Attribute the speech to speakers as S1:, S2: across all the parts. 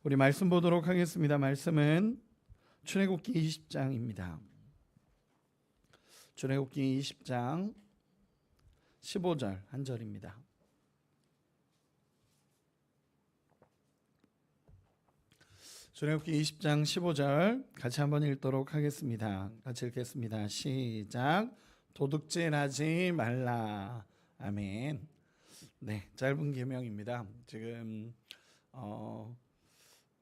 S1: 우리 말씀 보도록 하겠습니다. 말씀은 출애굽기 20장입니다. 출애굽기 20장 15절 한 절입니다. 출애굽기 20장 15절 같이 한번 읽도록 하겠습니다. 같이 읽겠습니다. 시작. 도둑질하지 말라. 아멘. 네, 짧은 계명입니다. 지금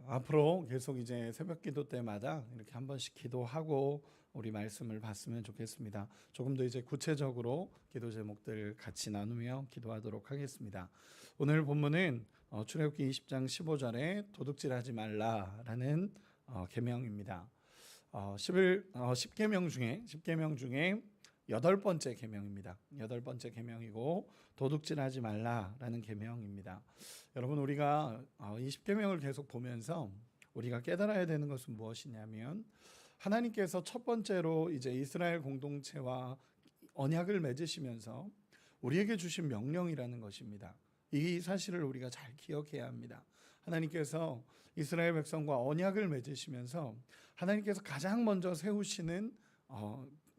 S1: 앞으로 계속 이제 새벽기도 때마다 이렇게 한 번씩 기도하고 우리 말씀을 봤으면 좋겠습니다. 조금 더 이제 구체적으로 기도 제목들 같이 나누며 기도하도록 하겠습니다. 오늘 본문은 출애굽기 20장 15절에 도둑질하지 말라라는 계명입니다. 10계명 중에 8번째 계명입니다. 8번째 계명이고 도둑질하지 말라라는 계명입니다. 여러분, 우리가 이 10계명을 계속 보면서 우리가 깨달아야 되는 것은 무엇이냐면, 하나님께서 첫 번째로 이제 이스라엘 공동체와 언약을 맺으시면서 우리에게 주신 명령이라는 것입니다. 이 사실을 우리가 잘 기억해야 합니다. 하나님께서 이스라엘 백성과 언약을 맺으시면서 하나님께서 가장 먼저 세우시는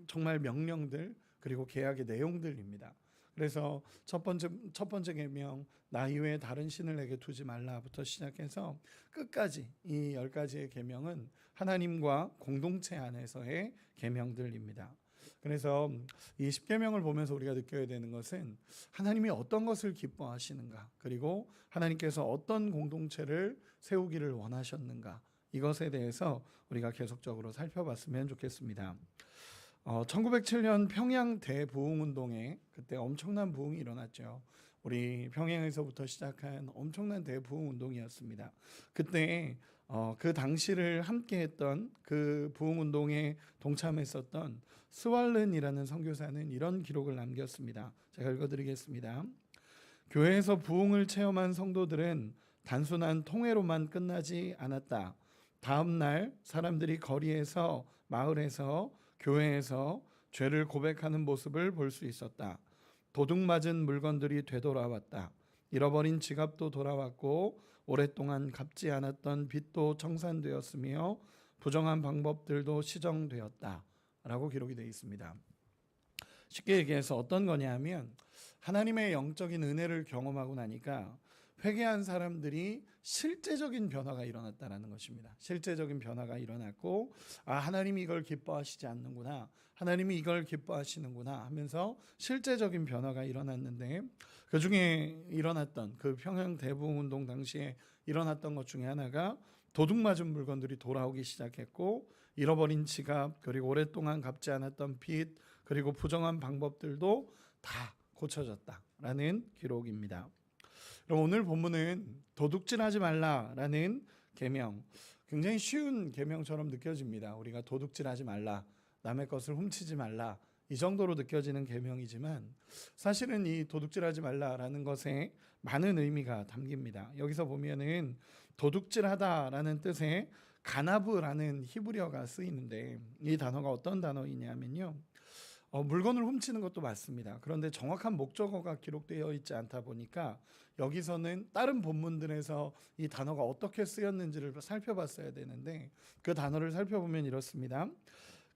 S1: 정말 명령들, 그리고 계약의 내용들입니다. 그래서 첫 번째 계명, 나 이외에 다른 신을 내게 두지 말라부터 시작해서 끝까지 이 10가지의 계명은 하나님과 공동체 안에서의 계명들입니다. 그래서 이 10계명을 보면서 우리가 느껴야 되는 것은 하나님이 어떤 것을 기뻐하시는가, 그리고 하나님께서 어떤 공동체를 세우기를 원하셨는가, 이것에 대해서 우리가 계속적으로 살펴봤으면 좋겠습니다. 1907년 평양 대부흥운동에 그때 엄청난 부흥이 일어났죠. 우리 평양에서부터 시작한 엄청난 대부흥운동이었습니다. 그때 그 당시를 함께했던 그 부흥운동에 동참했었던 스왈른이라는 선교사는 이런 기록을 남겼습니다. 제가 읽어드리겠습니다. 교회에서 부흥을 체험한 성도들은 단순한 통회로만 끝나지 않았다. 다음 날 사람들이 거리에서, 마을에서, 교회에서 죄를 고백하는 모습을 볼 수 있었다. 도둑맞은 물건들이 되돌아왔다. 잃어버린 지갑도 돌아왔고 오랫동안 갚지 않았던 빚도 청산되었으며 부정한 방법들도 시정되었다 라고 기록이 되어 있습니다. 쉽게 얘기해서 어떤 거냐 하면, 하나님의 영적인 은혜를 경험하고 나니까 회개한 사람들이 실제적인 변화가 일어났다는 것입니다. 실제적인 변화가 일어났고, 하나님이 이걸 기뻐하시지 않는구나, 하나님이 이걸 기뻐하시는구나 하면서 실제적인 변화가 일어났는데, 그 중에 일어났던 그 평양 대부흥운동 당시에 일어났던 것 중에 하나가 도둑맞은 물건들이 돌아오기 시작했고, 잃어버린 지갑, 그리고 오랫동안 갚지 않았던 빚, 그리고 부정한 방법들도 다 고쳐졌다라는 기록입니다. 그럼 오늘 본문은 도둑질하지 말라라는 계명, 굉장히 쉬운 계명처럼 느껴집니다. 우리가 도둑질하지 말라, 남의 것을 훔치지 말라, 이 정도로 느껴지는 계명이지만 사실은 이 도둑질하지 말라라는 것에 많은 의미가 담깁니다. 여기서 보면은 도둑질하다라는 뜻의 가나브라는 히브리어가 쓰이는데, 이 단어가 어떤 단어이냐면요, 물건을 훔치는 것도 맞습니다. 그런데 정확한 목적어가 기록되어 있지 않다 보니까 여기서는 다른 본문들에서 이 단어가 어떻게 쓰였는지를 살펴봤어야 되는데, 그 단어를 살펴보면 이렇습니다.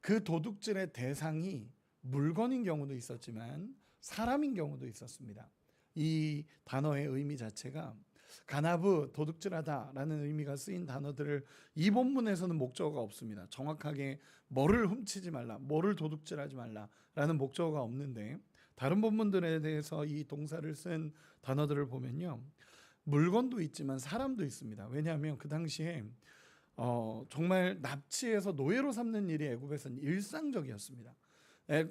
S1: 그 도둑질의 대상이 물건인 경우도 있었지만 사람인 경우도 있었습니다. 이 단어의 의미 자체가 가나브, 도둑질하다라는 의미가 쓰인 단어들을 이 본문에서는 목적어가 없습니다. 정확하게 뭐를 훔치지 말라, 뭐를 도둑질하지 말라라는 목적어가 없는데, 다른 본문들에 대해서 이 동사를 쓴 단어들을 보면요, 물건도 있지만 사람도 있습니다. 왜냐하면 그 당시에 정말 납치해서 노예로 삼는 일이 애굽에서는 일상적이었습니다.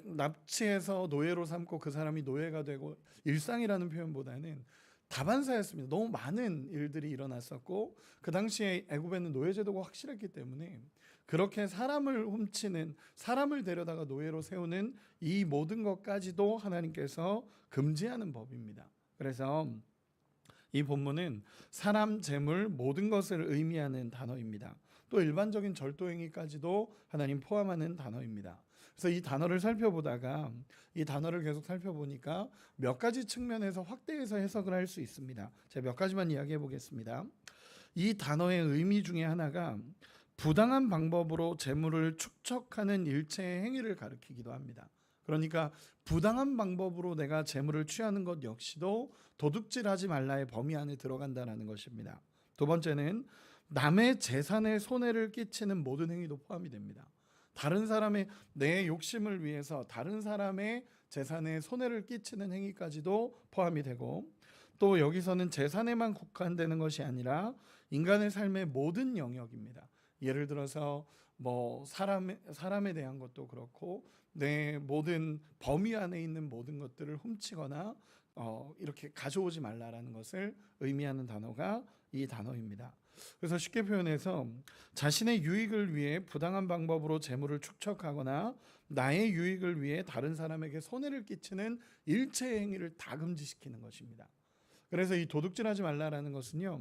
S1: 납치해서 노예로 삼고 그 사람이 노예가 되고, 일상이라는 표현보다는 다반사였습니다. 너무 많은 일들이 일어났었고, 그 당시에 애굽에는 노예제도가 확실했기 때문에 그렇게 사람을 훔치는, 사람을 데려다가 노예로 세우는 이 모든 것까지도 하나님께서 금지하는 법입니다. 그래서 이 본문은 사람, 재물, 모든 것을 의미하는 단어입니다. 또 일반적인 절도행위까지도 하나님 포함하는 단어입니다. 그래서 이 단어를 살펴보다가, 이 단어를 계속 살펴보니까 몇 가지 측면에서 확대해서 해석을 할 수 있습니다. 제가 몇 가지만 이야기해 보겠습니다. 이 단어의 의미 중에 하나가 부당한 방법으로 재물을 축적하는 일체의 행위를 가리키기도 합니다. 그러니까 부당한 방법으로 내가 재물을 취하는 것 역시도 도둑질하지 말라의 범위 안에 들어간다는 것입니다. 두 번째는 남의 재산에 손해를 끼치는 모든 행위도 포함이 됩니다. 다른 사람의 내 욕심을 위해서 다른 사람의 재산에 손해를 끼치는 행위까지도 포함이 되고, 또 여기서는 재산에만 국한되는 것이 아니라 인간의 삶의 모든 영역입니다. 예를 들어서 뭐 사람에 대한 것도 그렇고 내 모든 범위 안에 있는 모든 것들을 훔치거나 이렇게 가져오지 말라라는 것을 의미하는 단어가 이 단어입니다. 그래서 쉽게 표현해서 자신의 유익을 위해 부당한 방법으로 재물을 축적하거나 나의 유익을 위해 다른 사람에게 손해를 끼치는 일체의 행위를 다 금지시키는 것입니다. 그래서 이 도둑질하지 말라라는 것은요,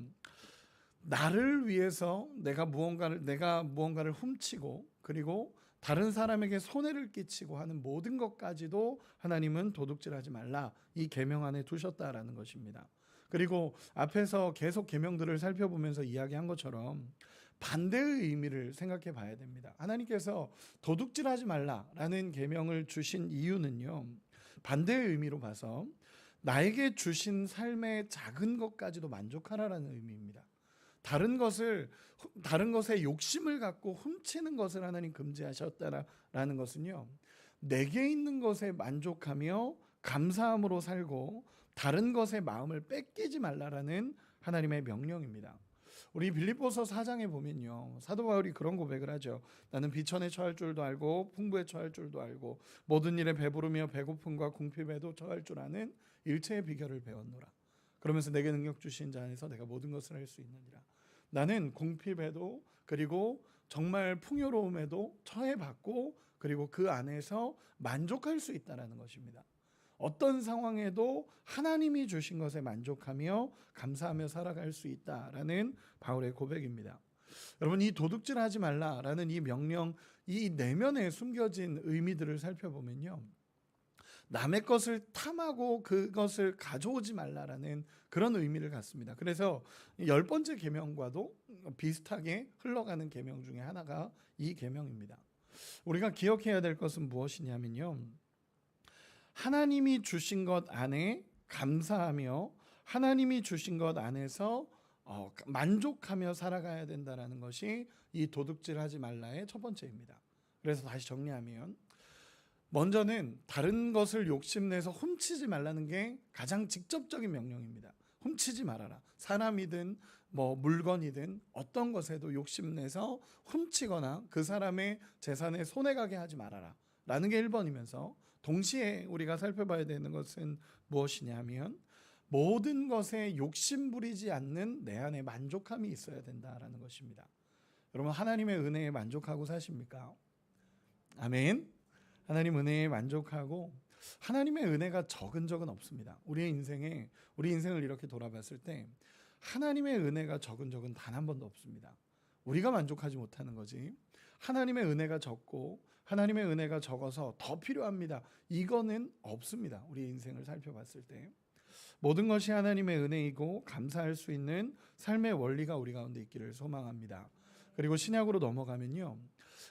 S1: 나를 위해서 내가 무언가를 훔치고 그리고 다른 사람에게 손해를 끼치고 하는 모든 것까지도 하나님은 도둑질하지 말라 이 계명 안에 두셨다라는 것입니다. 그리고 앞에서 계속 계명들을 살펴보면서 이야기한 것처럼 반대의 의미를 생각해 봐야 됩니다. 하나님께서 도둑질하지 말라라는 계명을 주신 이유는요, 반대의 의미로 봐서 나에게 주신 삶의 작은 것까지도 만족하라라는 의미입니다. 다른 것에 욕심을 갖고 훔치는 것을 하나님 금지하셨다라는 것은요, 내게 있는 것에 만족하며 감사함으로 살고 다른 것에 마음을 뺏기지 말라라는 하나님의 명령입니다. 우리 빌립보서 4장에 보면요, 사도 바울이 그런 고백을 하죠. 나는 비천에 처할 줄도 알고 풍부에 처할 줄도 알고 모든 일에 배부르며 배고픔과 궁핍에도 처할 줄 아는 일체의 비결을 배웠노라. 그러면서 내게 능력 주신 자 안에서 내가 모든 것을 할 수 있느니라. 나는 궁핍에도 그리고 정말 풍요로움에도 처해봤고 그리고 그 안에서 만족할 수 있다는 것입니다. 어떤 상황에도 하나님이 주신 것에 만족하며 감사하며 살아갈 수 있다라는 바울의 고백입니다. 여러분, 이 도둑질하지 말라라는 이 명령, 이 내면에 숨겨진 의미들을 살펴보면요, 남의 것을 탐하고 그것을 가져오지 말라라는 그런 의미를 갖습니다. 그래서 10번째 계명과도 비슷하게 흘러가는 계명 중에 하나가 이 계명입니다. 우리가 기억해야 될 것은 무엇이냐면요, 하나님이 주신 것 안에 감사하며 하나님이 주신 것 안에서 만족하며 살아가야 된다는 것이 이 도둑질하지 말라의 첫 번째입니다. 그래서 다시 정리하면, 먼저는 다른 것을 욕심내서 훔치지 말라는 게 가장 직접적인 명령입니다. 훔치지 말아라. 사람이든 물건이든 어떤 것에도 욕심내서 훔치거나 그 사람의 재산에 손해가게 하지 말아라 라는 게 1번이면서, 동시에 우리가 살펴봐야 되는 것은 무엇이냐면 모든 것에 욕심 부리지 않는 내 안에 만족함이 있어야 된다라는 것입니다. 여러분, 하나님의 은혜에 만족하고 사십니까? 아멘. 하나님 은혜에 만족하고, 하나님의 은혜가 적은 적은 없습니다. 우리 인생을 이렇게 돌아봤을 때 하나님의 은혜가 적은 적은 단 한 번도 없습니다. 우리가 만족하지 못하는 거지, 하나님의 은혜가 적고 하나님의 은혜가 적어서 더 필요합니다, 이거는 없습니다. 우리 인생을 살펴봤을 때 모든 것이 하나님의 은혜이고 감사할 수 있는 삶의 원리가 우리 가운데 있기를 소망합니다. 그리고 신약으로 넘어가면요,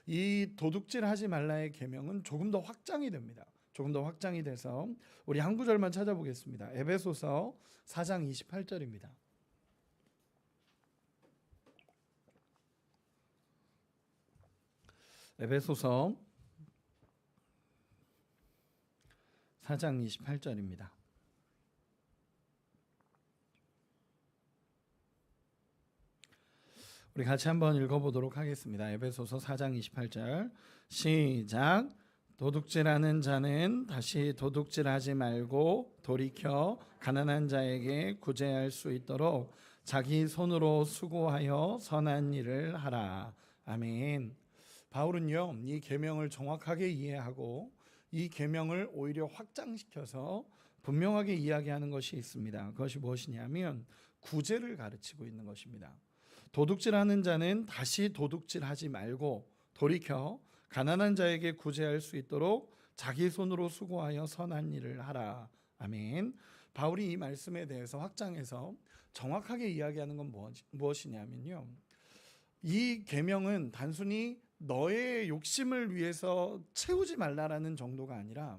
S1: 이 도둑질하지 말라의 계명은 조금 더 확장이 됩니다. 조금 더 확장이 돼서 우리 한 구절만 찾아보겠습니다. 에베소서 4장 28절입니다. 에베소서 4장 28절입니다. 우리 같이 한번 읽어보도록 하겠습니다. 에베소서 4장 28절 시작. 도둑질하는 자는 다시 도둑질하지 말고 돌이켜 가난한 자에게 구제할 수 있도록 자기 손으로 수고하여 선한 일을 하라. 아멘. 바울은요, 이 계명을 정확하게 이해하고 이 계명을 오히려 확장시켜서 분명하게 이야기하는 것이 있습니다. 그것이 무엇이냐면 구제를 가르치고 있는 것입니다. 도둑질하는 자는 다시 도둑질하지 말고 돌이켜 가난한 자에게 구제할 수 있도록 자기 손으로 수고하여 선한 일을 하라. 아멘. 바울이 이 말씀에 대해서 확장해서 정확하게 이야기하는 건 무엇이냐면요. 이 계명은 단순히 너의 욕심을 위해서 채우지 말라라는 정도가 아니라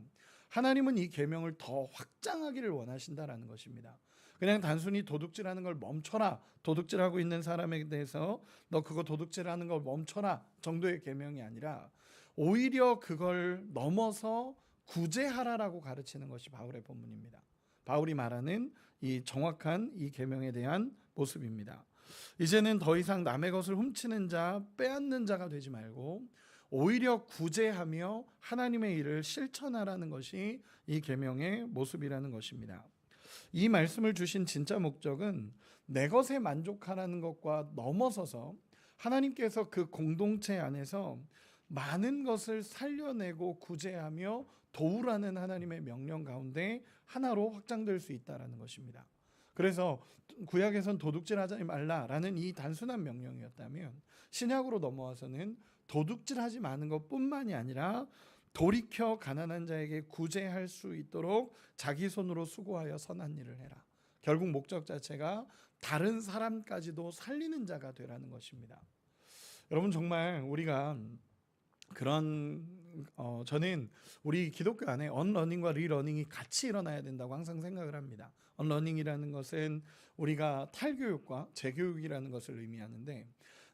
S1: 하나님은 이 계명을 더 확장하기를 원하신다라는 것입니다. 그냥 단순히 도둑질하는 걸 멈춰라, 도둑질하고 있는 사람에 대해서 너 그거 도둑질하는 걸 멈춰라 정도의 계명이 아니라 오히려 그걸 넘어서 구제하라라고 가르치는 것이 바울의 본문입니다. 바울이 말하는 이 정확한 이 계명에 대한 모습입니다. 이제는 더 이상 남의 것을 훔치는 자, 빼앗는 자가 되지 말고 오히려 구제하며 하나님의 일을 실천하라는 것이 이 계명의 모습이라는 것입니다. 이 말씀을 주신 진짜 목적은 내 것에 만족하라는 것과 넘어서서 하나님께서 그 공동체 안에서 많은 것을 살려내고 구제하며 도우라는 하나님의 명령 가운데 하나로 확장될 수 있다는 것입니다. 그래서 구약에선 도둑질하지 말라라는 이 단순한 명령이었다면 신약으로 넘어와서는 도둑질하지 마는 것뿐만이 아니라 돌이켜 가난한 자에게 구제할 수 있도록 자기 손으로 수고하여 선한 일을 해라. 결국 목적 자체가 다른 사람까지도 살리는 자가 되라는 것입니다. 여러분 정말 우리가 저는 우리 기독교 안에 언러닝과 리러닝이 같이 일어나야 된다고 항상 생각을 합니다. 언러닝이라는 것은 우리가 탈교육과 재교육이라는 것을 의미하는데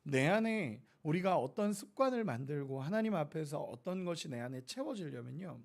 S1: 내 안에 우리가 어떤 습관을 만들고 하나님 앞에서 어떤 것이 내 안에 채워지려면요,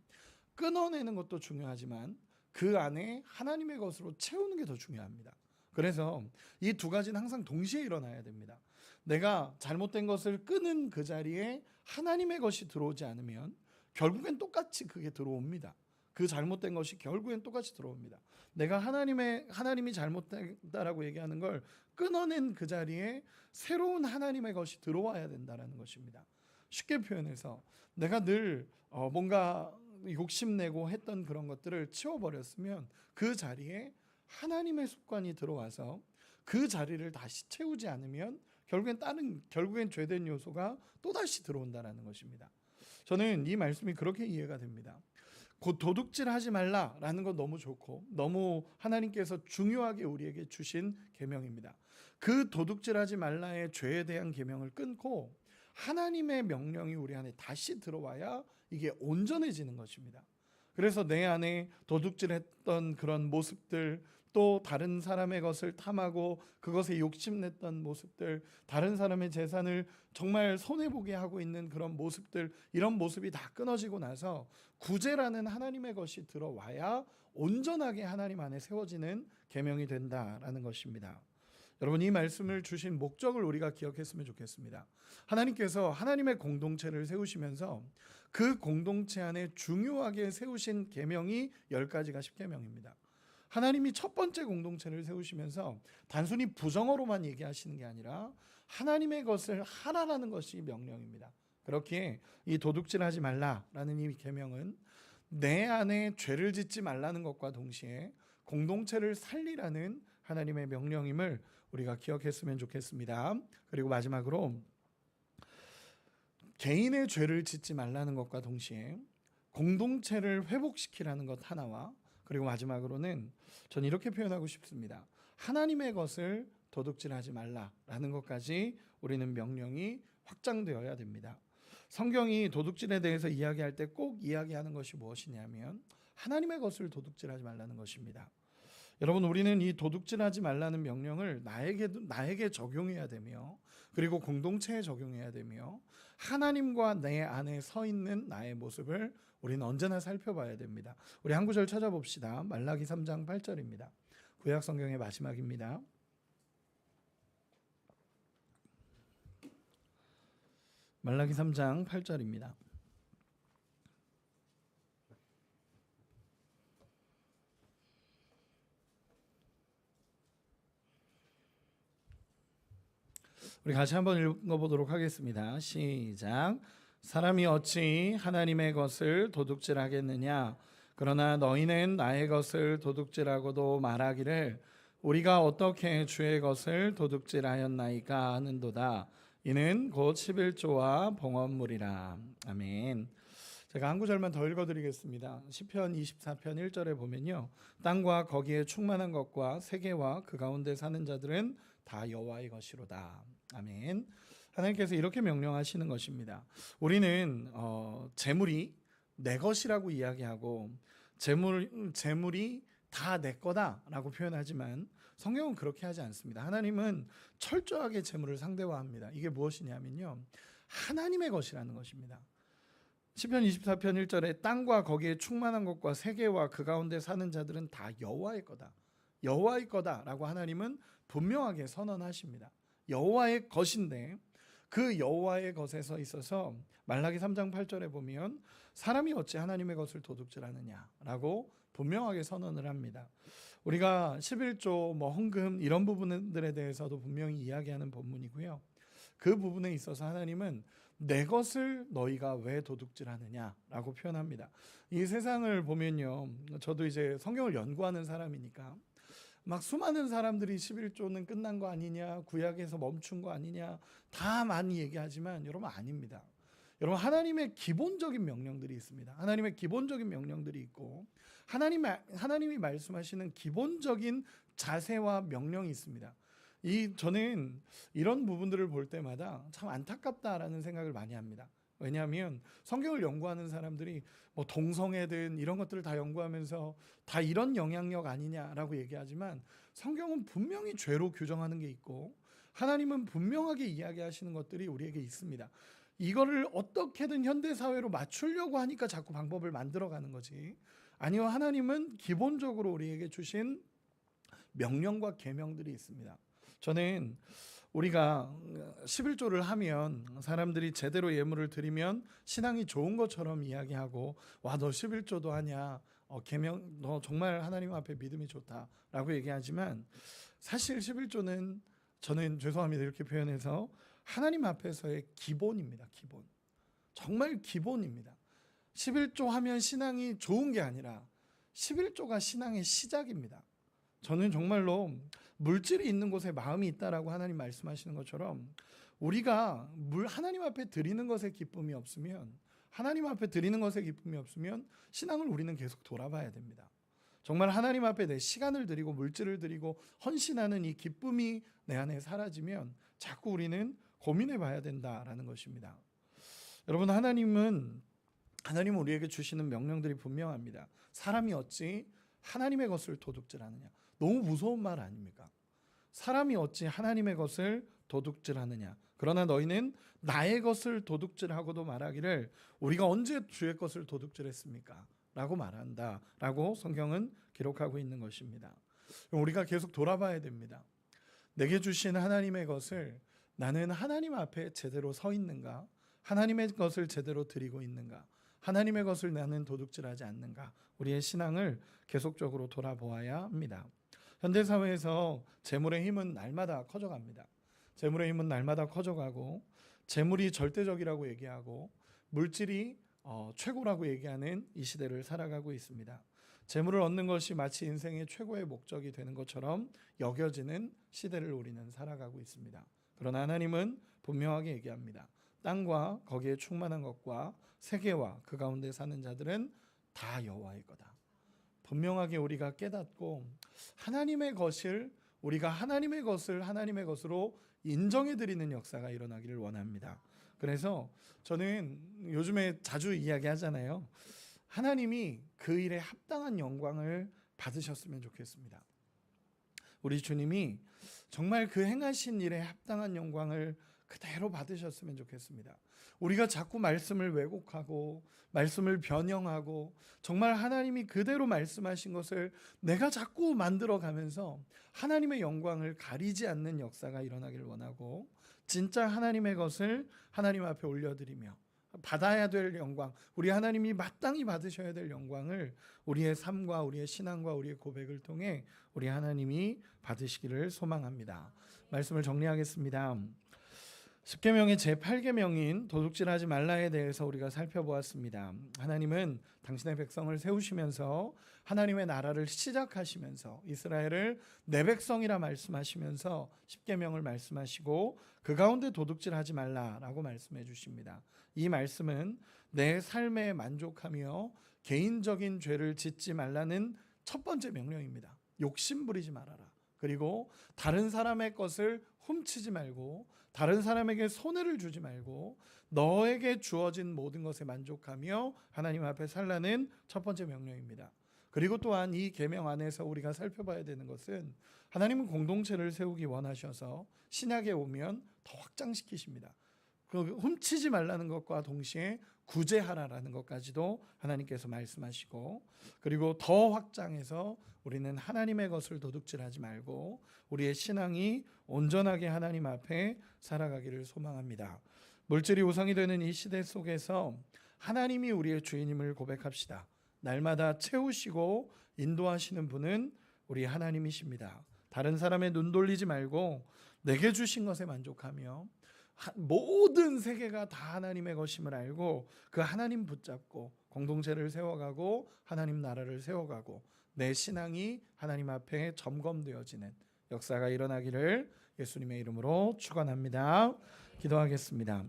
S1: 끊어내는 것도 중요하지만 그 안에 하나님의 것으로 채우는 게 더 중요합니다. 그래서 이 두 가지는 항상 동시에 일어나야 됩니다. 내가 잘못된 것을 끄는 그 자리에 하나님의 것이 들어오지 않으면 결국엔 똑같이 그게 들어옵니다. 그 잘못된 것이 결국엔 똑같이 들어옵니다. 내가 하나님이 잘못됐다라고 얘기하는 걸 끊어낸 그 자리에 새로운 하나님의 것이 들어와야 된다는 것입니다. 쉽게 표현해서 내가 늘 뭔가 욕심내고 했던 그런 것들을 치워버렸으면 그 자리에 하나님의 습관이 들어와서 그 자리를 다시 채우지 않으면 결국엔 죄된 요소가 또다시 들어온다는 것입니다. 저는 이 말씀이 그렇게 이해가 됩니다. 곧 도둑질하지 말라라는 건 너무 좋고 너무 하나님께서 중요하게 우리에게 주신 계명입니다. 그 도둑질하지 말라의 죄에 대한 계명을 끊고 하나님의 명령이 우리 안에 다시 들어와야 이게 온전해지는 것입니다. 그래서 내 안에 도둑질했던 그런 모습들, 또 다른 사람의 것을 탐하고 그것에 욕심냈던 모습들, 다른 사람의 재산을 정말 손해보게 하고 있는 그런 모습들, 이런 모습이 다 끊어지고 나서 구제라는 하나님의 것이 들어와야 온전하게 하나님 안에 세워지는 계명이 된다라는 것입니다. 여러분, 이 말씀을 주신 목적을 우리가 기억했으면 좋겠습니다. 하나님께서 하나님의 공동체를 세우시면서 그 공동체 안에 중요하게 세우신 계명이 10가지가 십계명입니다. 하나님이 첫 번째 공동체를 세우시면서 단순히 부정어로만 얘기하시는 게 아니라 하나님의 것을 하라라는 것이 명령입니다. 그렇기에 이 도둑질하지 말라라는 이 계명은 내 안에 죄를 짓지 말라는 것과 동시에 공동체를 살리라는 하나님의 명령임을 우리가 기억했으면 좋겠습니다. 그리고 마지막으로 개인의 죄를 짓지 말라는 것과 동시에 공동체를 회복시키라는 것 하나와, 그리고 마지막으로는 전 이렇게 표현하고 싶습니다. 하나님의 것을 도둑질하지 말라라는 것까지 우리는 명령이 확장되어야 됩니다. 성경이 도둑질에 대해서 이야기할 때 꼭 이야기하는 것이 무엇이냐면 하나님의 것을 도둑질하지 말라는 것입니다. 여러분, 우리는 이 도둑질하지 말라는 명령을 나에게 적용해야 되며, 그리고 공동체에 적용해야 되며, 하나님과 내 안에 서 있는 나의 모습을 우리는 언제나 살펴봐야 됩니다. 우리 한 구절 찾아봅시다. 말라기 3장 8절입니다. 구약 성경의 마지막입니다. 말라기 3장 8절입니다. 우리 같이 한번 읽어보도록 하겠습니다. 시작. 사람이 어찌 하나님의 것을 도둑질하겠느냐? 그러나 너희는 나의 것을 도둑질하고도 말하기를 우리가 어떻게 주의 것을 도둑질하였나이까 하는도다. 이는 곧 11조와 봉헌물이라. 아멘. 제가 한 구절만 더 읽어드리겠습니다. 시편 24편 1절에 보면요, 땅과 거기에 충만한 것과 세계와 그 가운데 사는 자들은 다 여호와의 것이로다. 아멘. 하나님께서 이렇게 명령하시는 것입니다. 우리는 재물이 내 것이라고 이야기하고 재물이 다 내 거다라고 표현하지만 성경은 그렇게 하지 않습니다. 하나님은 철저하게 재물을 상대화합니다. 이게 무엇이냐면요, 하나님의 것이라는 것입니다. 시편 24편 1절에 땅과 거기에 충만한 것과 세계와 그 가운데 사는 자들은 다 여호와의 거다. 여호와의 거다라고 하나님은 분명하게 선언하십니다. 여호와의 것인데 그 여호와의 것에서 있어서 말라기 3장 8절에 보면 사람이 어찌 하나님의 것을 도둑질하느냐라고 분명하게 선언을 합니다. 우리가 11조 헌금 이런 부분들에 대해서도 분명히 이야기하는 본문이고요. 그 부분에 있어서 하나님은 내 것을 너희가 왜 도둑질하느냐라고 표현합니다. 이 세상을 보면요, 저도 이제 성경을 연구하는 사람이니까 막 수많은 사람들이 11조는 끝난 거 아니냐, 구약에서 멈춘 거 아니냐 다 많이 얘기하지만 여러분 아닙니다. 여러분 하나님의 기본적인 명령들이 있습니다. 하나님의 기본적인 명령들이 있고 하나님이 말씀하시는 기본적인 자세와 명령이 있습니다. 저는 이런 부분들을 볼 때마다 참 안타깝다라는 생각을 많이 합니다. 왜냐하면 성경을 연구하는 사람들이 동성애든 이런 것들을 다 연구하면서 다 이런 영향력 아니냐라고 얘기하지만 성경은 분명히 죄로 규정하는 게 있고 하나님은 분명하게 이야기하시는 것들이 우리에게 있습니다. 이거를 어떻게든 현대사회로 맞추려고 하니까 자꾸 방법을 만들어가는 거지, 아니요, 하나님은 기본적으로 우리에게 주신 명령과 계명들이 있습니다. 저는 우리가 11조를 하면 사람들이 제대로 예물을 드리면 신앙이 좋은 것처럼 이야기하고, 와, 너 11조도 하냐, 계명, 너 정말 하나님 앞에 믿음이 좋다라고 얘기하지만 사실 11조는 저는 죄송합니다 이렇게 표현해서 하나님 앞에서의 기본입니다. 기본, 정말 기본입니다. 11조 하면 신앙이 좋은 게 아니라 11조가 신앙의 시작입니다. 저는 정말로 물질이 있는 곳에 마음이 있다라고 하나님 말씀하시는 것처럼 우리가 하나님 앞에 드리는 것에 기쁨이 없으면, 하나님 앞에 드리는 것에 기쁨이 없으면 신앙을 우리는 계속 돌아봐야 됩니다. 정말 하나님 앞에 내 시간을 드리고 물질을 드리고 헌신하는 이 기쁨이 내 안에 사라지면 자꾸 우리는 고민해 봐야 된다라는 것입니다. 여러분 하나님은 우리에게 주시는 명령들이 분명합니다. 사람이 어찌 하나님의 것을 도둑질하느냐. 너무 무서운 말 아닙니까? 사람이 어찌 하나님의 것을 도둑질하느냐. 그러나 너희는 나의 것을 도둑질하고도 말하기를 우리가 언제 주의 것을 도둑질했습니까? 라고 말한다 라고 성경은 기록하고 있는 것입니다. 우리가 계속 돌아봐야 됩니다. 내게 주신 하나님의 것을 나는 하나님 앞에 제대로 서 있는가? 하나님의 것을 제대로 드리고 있는가? 하나님의 것을 나는 도둑질하지 않는가? 우리의 신앙을 계속적으로 돌아보아야 합니다. 현대사회에서 재물의 힘은 날마다 커져갑니다. 재물의 힘은 날마다 커져가고 재물이 절대적이라고 얘기하고 물질이 최고라고 얘기하는 이 시대를 살아가고 있습니다. 재물을 얻는 것이 마치 인생의 최고의 목적이 되는 것처럼 여겨지는 시대를 우리는 살아가고 있습니다. 그러나 하나님은 분명하게 얘기합니다. 땅과 거기에 충만한 것과 세계와 그 가운데 사는 자들은 다 여호와의 거다. 분명하게 우리가 깨닫고 하나님의 것을 우리가 하나님의 것을 하나님의 것으로 인정해 드리는 역사가 일어나기를 원합니다. 그래서 저는 요즘에 자주 이야기하잖아요. 하나님이 그 일에 합당한 영광을 받으셨으면 좋겠습니다. 우리 주님이 정말 그 행하신 일에 합당한 영광을 그대로 받으셨으면 좋겠습니다. 우리가 자꾸 말씀을 왜곡하고 말씀을 변형하고 정말 하나님이 그대로 말씀하신 것을 내가 자꾸 만들어가면서 하나님의 영광을 가리지 않는 역사가 일어나길 원하고, 진짜 하나님의 것을 하나님 앞에 올려드리며 받아야 될 영광, 우리 하나님이 마땅히 받으셔야 될 영광을 우리의 삶과 우리의 신앙과 우리의 고백을 통해 우리 하나님이 받으시기를 소망합니다. 말씀을 정리하겠습니다. 십계명의 제8계명인 도둑질하지 말라에 대해서 우리가 살펴보았습니다. 하나님은 당신의 백성을 세우시면서 하나님의 나라를 시작하시면서 이스라엘을 내 백성이라 말씀하시면서 십계명을 말씀하시고 그 가운데 도둑질하지 말라라고 말씀해 주십니다. 이 말씀은 내 삶에 만족하며 개인적인 죄를 짓지 말라는 첫 번째 명령입니다. 욕심 부리지 말아라. 그리고 다른 사람의 것을 훔치지 말고 다른 사람에게 손해를 주지 말고 너에게 주어진 모든 것에 만족하며 하나님 앞에 살라는 첫 번째 명령입니다. 그리고 또한 이 계명 안에서 우리가 살펴봐야 되는 것은 하나님은 공동체를 세우기 원하셔서 신약에 오면 더 확장시키십니다. 그 훔치지 말라는 것과 동시에 구제하라라는 것까지도 하나님께서 말씀하시고, 그리고 더 확장해서 우리는 하나님의 것을 도둑질하지 말고 우리의 신앙이 온전하게 하나님 앞에 살아가기를 소망합니다. 물질이 우상이 되는 이 시대 속에서 하나님이 우리의 주인임을 고백합시다. 날마다 채우시고 인도하시는 분은 우리 하나님이십니다. 다른 사람의 눈 돌리지 말고 내게 주신 것에 만족하며 모든 세계가 다 하나님의 것임을 알고 그 하나님 붙잡고 공동체를 세워가고 하나님 나라를 세워가고 내 신앙이 하나님 앞에 점검되어지는 역사가 일어나기를 예수님의 이름으로 축원합니다. 기도하겠습니다.